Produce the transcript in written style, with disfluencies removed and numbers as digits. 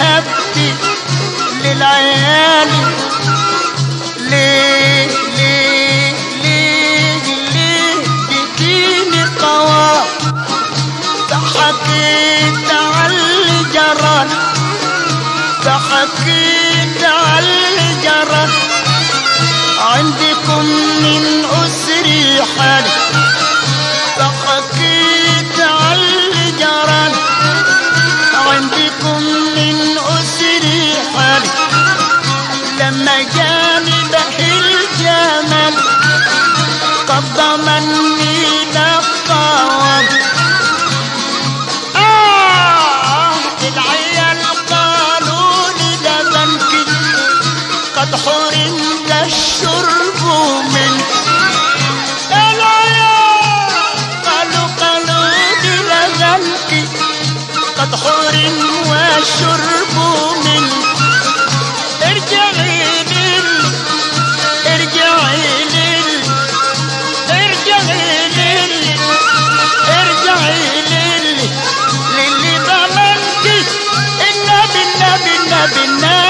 ذهبتي للعيالي ليه ليه ليه ليه تديني قوام فحكيت عاللي جرى فحكيت عاللي جرى عندكم من أسري حالي فحكيت عاللي جرى عندكم من أسري حالي لما جاني بحي الجمال قد ضمني للطوام العيال قالوا لي ده بنكي قد حرمت الشرب منك العيال قالوا لي ده بنكي قد حرم والشرب منك ارجعي لل ارجعي لل ارجعي لل ارجعي لل للي ضمنتي النبي النبي النبي النبي